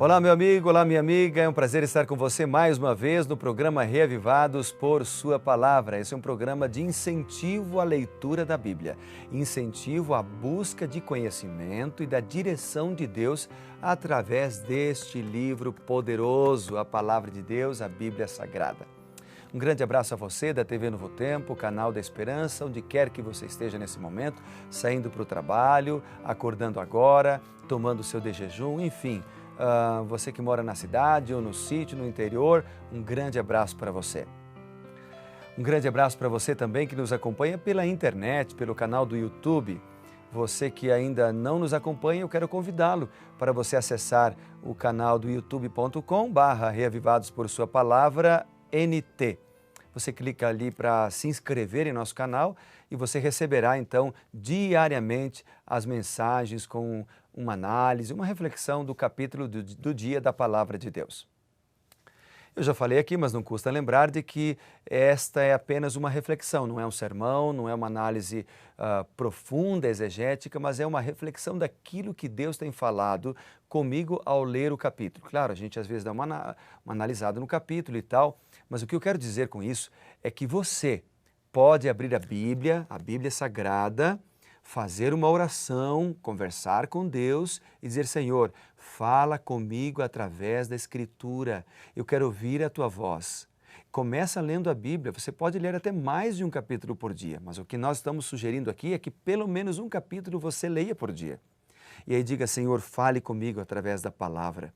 Olá, meu amigo, olá, minha amiga. É um prazer estar com você mais uma vez no programa Reavivados por Sua Palavra. Esse é um programa de incentivo à leitura da Bíblia, incentivo à busca de conhecimento e da direção de Deus através deste livro poderoso, a Palavra de Deus, a Bíblia Sagrada. Um grande abraço a você da TV Novo Tempo, canal da Esperança, onde quer que você esteja nesse momento, saindo para o trabalho, acordando agora, tomando o seu de jejum, enfim. Você que mora na cidade ou no sítio, no interior, um grande abraço para você. Um grande abraço para você também que nos acompanha pela internet, pelo canal do YouTube. Você que ainda não nos acompanha, eu quero convidá-lo para você acessar o canal do youtube.com/Reavivados por Sua Palavra NT. Você clica ali para se inscrever em nosso canal e você receberá então diariamente as mensagens com uma análise, uma reflexão do capítulo do dia da Palavra de Deus. Eu já falei aqui, mas não custa lembrar de que esta é apenas uma reflexão, não é um sermão, não é uma análise profunda, exegética, mas é uma reflexão daquilo que Deus tem falado comigo ao ler o capítulo. Claro, a gente às vezes dá uma analisada no capítulo e tal, mas o que eu quero dizer com isso é que você pode abrir a Bíblia Sagrada, fazer uma oração, conversar com Deus e dizer: Senhor, fala comigo através da Escritura, eu quero ouvir a Tua voz. Começa lendo a Bíblia, você pode ler até mais de um capítulo por dia, mas o que nós estamos sugerindo aqui é que pelo menos um capítulo você leia por dia. E aí diga: Senhor, fale comigo através da palavra.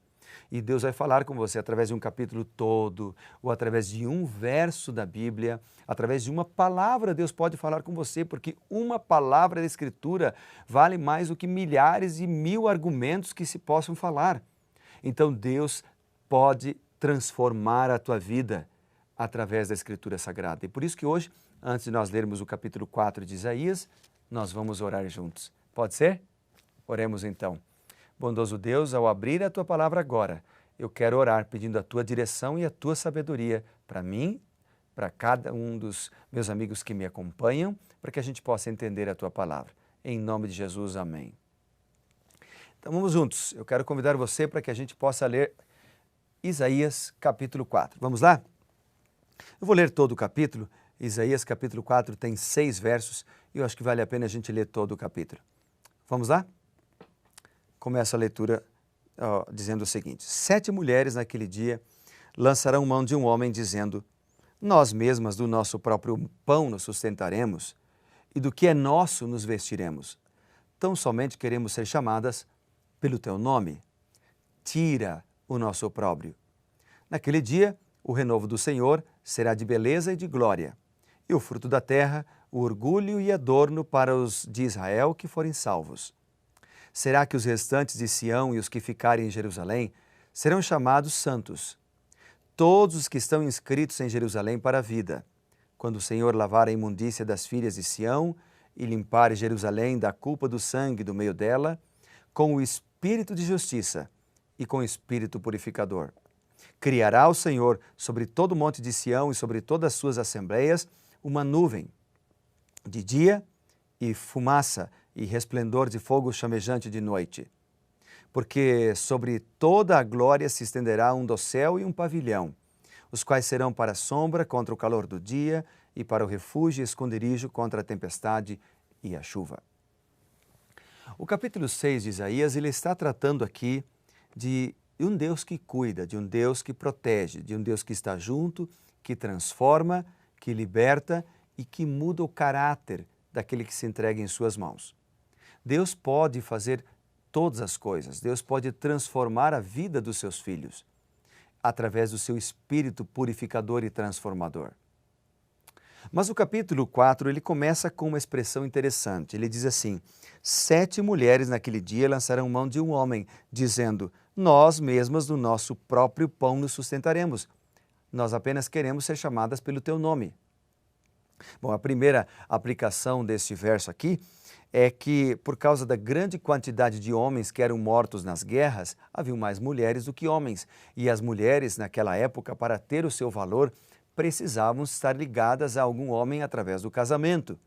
E Deus vai falar com você através de um capítulo todo, ou através de um verso da Bíblia, através de uma palavra Deus pode falar com você, porque uma palavra da Escritura vale mais do que milhares e mil argumentos que se possam falar. Então Deus pode transformar a tua vida através da Escritura Sagrada. E por isso que hoje, antes de nós lermos o capítulo 4 de Isaías, nós vamos orar juntos. Pode ser? Oremos então. Bondoso Deus, ao abrir a Tua palavra agora, eu quero orar pedindo a Tua direção e a Tua sabedoria para mim, para cada um dos meus amigos que me acompanham, para que a gente possa entender a Tua palavra. Em nome de Jesus, amém. Então vamos juntos. Eu quero convidar você para que a gente possa ler Isaías capítulo 4. Vamos lá? Eu vou ler todo o capítulo. Isaías capítulo 4 tem 6 versos e eu acho que vale a pena a gente ler todo o capítulo. Vamos lá? Começa a leitura dizendo o seguinte: 7 mulheres naquele dia lançarão mão de um homem dizendo: nós mesmas do nosso próprio pão nos sustentaremos e do que é nosso nos vestiremos. Tão somente queremos ser chamadas pelo teu nome. Tira o nosso opróbrio. Naquele dia, o renovo do Senhor será de beleza e de glória, e o fruto da terra, o orgulho e adorno para os de Israel que forem salvos. Será que os restantes de Sião e os que ficarem em Jerusalém serão chamados santos? Todos os que estão inscritos em Jerusalém para a vida. Quando o Senhor lavar a imundícia das filhas de Sião e limpar Jerusalém da culpa do sangue do meio dela, com o espírito de justiça e com o espírito purificador. Criará o Senhor sobre todo o monte de Sião e sobre todas as suas assembleias uma nuvem de dia e fumaça e resplendor de fogo chamejante de noite. Porque sobre toda a glória se estenderá um dossel e um pavilhão, os quais serão para a sombra contra o calor do dia e para o refúgio e esconderijo contra a tempestade e a chuva. O capítulo 6 de Isaías, ele está tratando aqui de um Deus que cuida, de um Deus que protege, de um Deus que está junto, que transforma, que liberta e que muda o caráter daquele que se entrega em suas mãos. Deus pode fazer todas as coisas, Deus pode transformar a vida dos seus filhos através do seu espírito purificador e transformador. Mas o capítulo 4, ele começa com uma expressão interessante. Ele diz assim: 7 mulheres naquele dia lançarão mão de um homem, dizendo: nós mesmas do nosso próprio pão nos sustentaremos. Nós apenas queremos ser chamadas pelo teu nome. Bom, a primeira aplicação deste verso aqui é que, por causa da grande quantidade de homens que eram mortos nas guerras, haviam mais mulheres do que homens. E as mulheres, naquela época, para ter o seu valor, precisavam estar ligadas a algum homem através do casamento.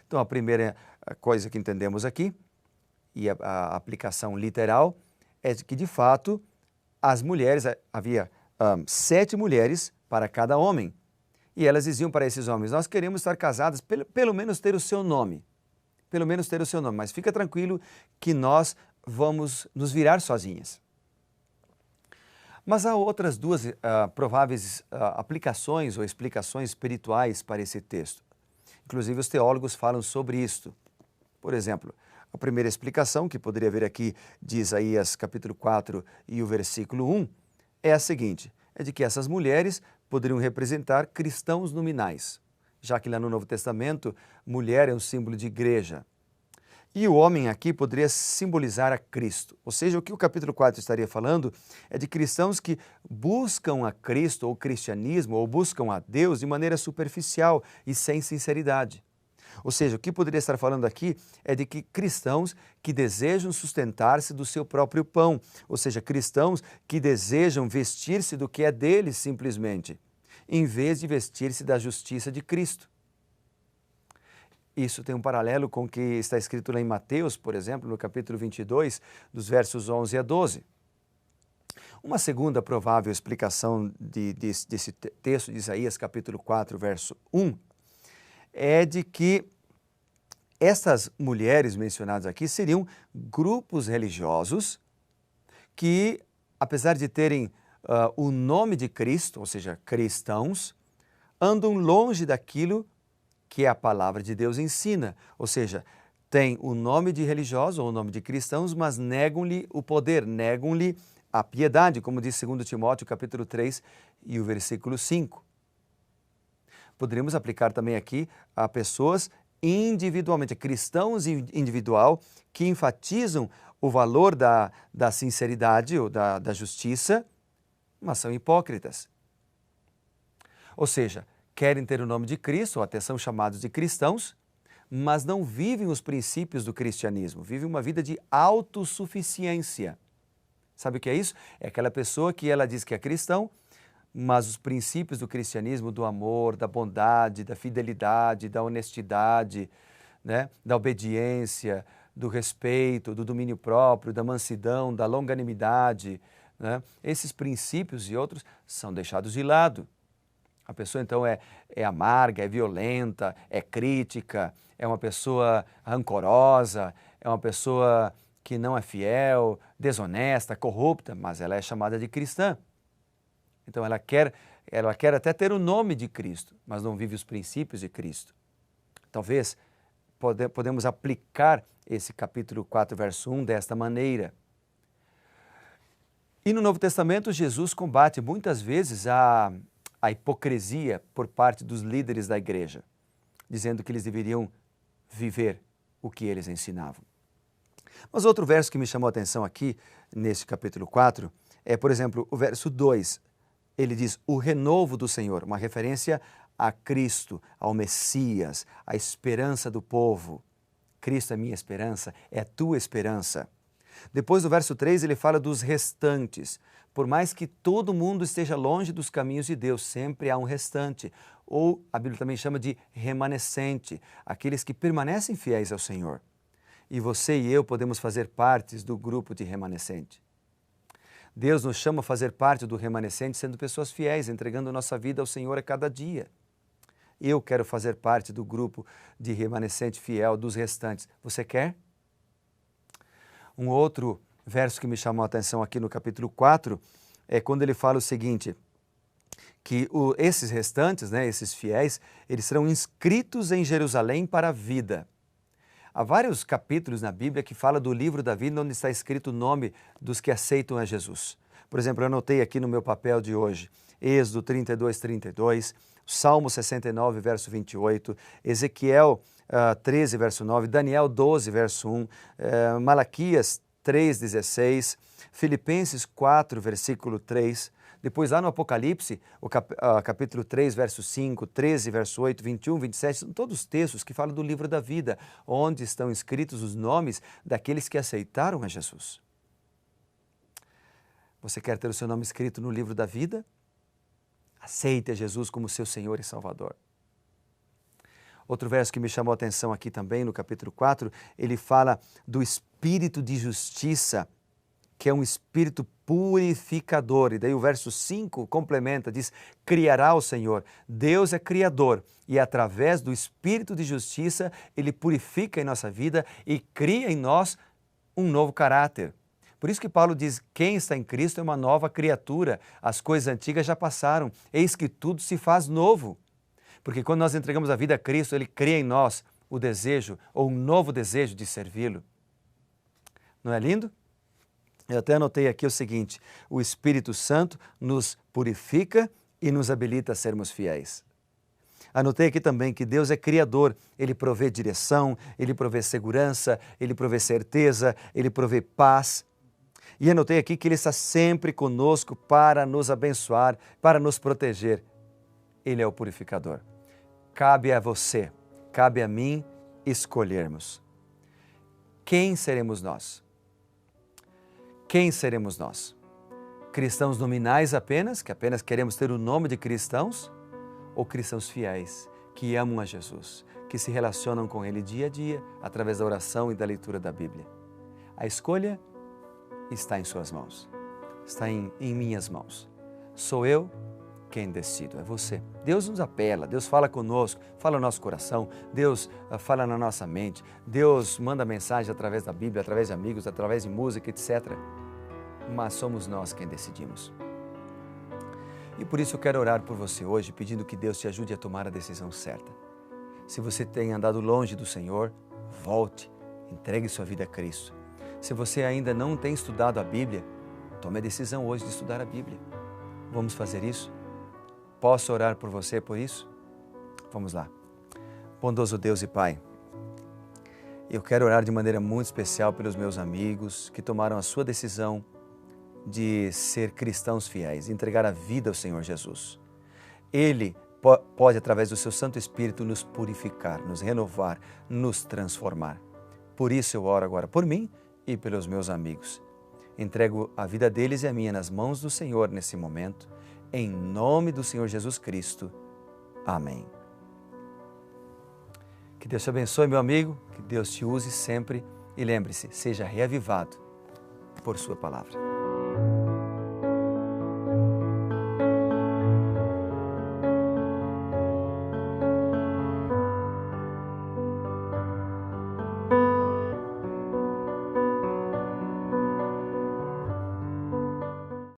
Então, a primeira coisa que entendemos aqui, e a aplicação literal, é que, de fato, as mulheres, havia 7 mulheres para cada homem. E elas diziam para esses homens, nós queremos estar casadas, pelo menos ter o seu nome. Pelo menos ter o seu nome, mas fica tranquilo que nós vamos nos virar sozinhas. Mas há outras duas prováveis aplicações ou explicações espirituais para esse texto. Inclusive os teólogos falam sobre isto. Por exemplo, a primeira explicação, que poderia vir aqui de Isaías capítulo 4 e o versículo 1, é a seguinte, é de que essas mulheres poderiam representar cristãos nominais, já que lá no Novo Testamento, mulher é um símbolo de igreja. E o homem aqui poderia simbolizar a Cristo. Ou seja, o que o capítulo 4 estaria falando é de cristãos que buscam a Cristo ou o cristianismo ou buscam a Deus de maneira superficial e sem sinceridade. Ou seja, o que poderia estar falando aqui é de que cristãos que desejam sustentar-se do seu próprio pão, ou seja, cristãos que desejam vestir-se do que é deles simplesmente, em vez de vestir-se da justiça de Cristo. Isso tem um paralelo com o que está escrito lá em Mateus, por exemplo, no capítulo 22, dos versos 11 a 12. Uma segunda provável explicação desse texto de Isaías, capítulo 4, verso 1, é de que essas mulheres mencionadas aqui seriam grupos religiosos que, apesar de terem o nome de Cristo, ou seja, cristãos, andam longe daquilo que a palavra de Deus ensina, ou seja, tem o nome de religiosos ou o nome de cristãos, mas negam-lhe o poder, negam-lhe a piedade, como diz 2 Timóteo capítulo 3 e o versículo 5. Poderíamos aplicar também aqui a pessoas individualmente, cristãos individual, que enfatizam o valor da sinceridade ou da justiça, mas são hipócritas. Ou seja, querem ter o nome de Cristo, ou até são chamados de cristãos, mas não vivem os princípios do cristianismo, vivem uma vida de autossuficiência. Sabe o que é isso? É aquela pessoa que ela diz que é cristão, mas os princípios do cristianismo, do amor, da bondade, da fidelidade, da honestidade, né, da obediência, do respeito, do domínio próprio, da mansidão, da longanimidade, né, esses princípios e outros são deixados de lado. A pessoa então é amarga, é violenta, é crítica, é uma pessoa rancorosa, é uma pessoa que não é fiel, desonesta, corrupta, mas ela é chamada de cristã. Então ela quer até ter o nome de Cristo, mas não vive os princípios de Cristo. Talvez podemos aplicar esse capítulo 4, verso 1 desta maneira. E no Novo Testamento, Jesus combate muitas vezes a hipocrisia por parte dos líderes da igreja, dizendo que eles deveriam viver o que eles ensinavam. Mas outro verso que me chamou a atenção aqui, nesse capítulo 4, é, por exemplo, o verso 2. Ele diz, o renovo do Senhor, uma referência a Cristo, ao Messias, à esperança do povo. Cristo é minha esperança, é a tua esperança. Depois do verso 3, ele fala dos restantes. Por mais que todo mundo esteja longe dos caminhos de Deus, sempre há um restante. Ou a Bíblia também chama de remanescente, aqueles que permanecem fiéis ao Senhor. E você e eu podemos fazer partes do grupo de remanescente. Deus nos chama a fazer parte do remanescente, sendo pessoas fiéis, entregando nossa vida ao Senhor a cada dia. Eu quero fazer parte do grupo de remanescente fiel dos restantes. Você quer? Um outro verso que me chamou a atenção aqui no capítulo 4 é quando ele fala o seguinte, que esses restantes, né, esses fiéis, eles serão inscritos em Jerusalém para a vida. Há vários capítulos na Bíblia que falam do livro da vida onde está escrito o nome dos que aceitam a Jesus. Por exemplo, eu anotei aqui no meu papel de hoje, Êxodo 32, 32, Salmo 69, verso 28, Ezequiel 13, verso 9, Daniel 12, verso 1, Malaquias 3, 16, Filipenses 4, versículo 3, depois lá no Apocalipse, o capítulo 3, verso 5, 13, verso 8, 21, 27, são todos textos que falam do livro da vida, onde estão escritos os nomes daqueles que aceitaram a Jesus. Você quer ter o seu nome escrito no livro da vida? Aceite a Jesus como seu Senhor e Salvador. Outro verso que me chamou a atenção aqui também, no capítulo 4, ele fala do espírito de justiça que é um espírito purificador. E daí o verso 5 complementa, diz, criará o Senhor. Deus é criador e através do espírito de justiça, Ele purifica em nossa vida e cria em nós um novo caráter. Por isso que Paulo diz, quem está em Cristo é uma nova criatura, as coisas antigas já passaram, eis que tudo se faz novo. Porque quando nós entregamos a vida a Cristo, Ele cria em nós o desejo, ou um novo desejo de servi-lo. Não é lindo? Eu até anotei aqui o seguinte, o Espírito Santo nos purifica e nos habilita a sermos fiéis. Anotei aqui também que Deus é criador, Ele provê direção, Ele provê segurança, Ele provê certeza, Ele provê paz. E anotei aqui que Ele está sempre conosco para nos abençoar, para nos proteger. Ele é o purificador. Cabe a você, cabe a mim escolhermos. Quem seremos nós? Quem seremos nós? Cristãos nominais apenas, que apenas queremos ter o nome de cristãos? Ou cristãos fiéis, que amam a Jesus, que se relacionam com Ele dia a dia, através da oração e da leitura da Bíblia? A escolha está em suas mãos, está em minhas mãos. Sou eu quem decido, é você. Deus nos apela, Deus fala conosco, fala no nosso coração, Deus fala na nossa mente, Deus manda mensagem através da Bíblia, através de amigos, através de música, etc. Mas somos nós quem decidimos. E por isso eu quero orar por você hoje, pedindo que Deus te ajude a tomar a decisão certa. Se você tem andado longe do Senhor, volte, entregue sua vida a Cristo. Se você ainda não tem estudado a Bíblia, tome a decisão hoje de estudar a Bíblia. Vamos fazer isso? Posso orar por você por isso? Vamos lá. Bondoso Deus e Pai, eu quero orar de maneira muito especial pelos meus amigos que tomaram a sua decisão de ser cristãos fiéis, entregar a vida ao Senhor Jesus. Ele pode, através do seu Santo Espírito, nos purificar, nos renovar, nos transformar. Por isso eu oro agora por mim e pelos meus amigos. Entrego a vida deles e a minha nas mãos do Senhor nesse momento, em nome do Senhor Jesus Cristo. Amém. Que Deus te abençoe, meu amigo, que Deus te use sempre e lembre-se, seja reavivado por sua palavra.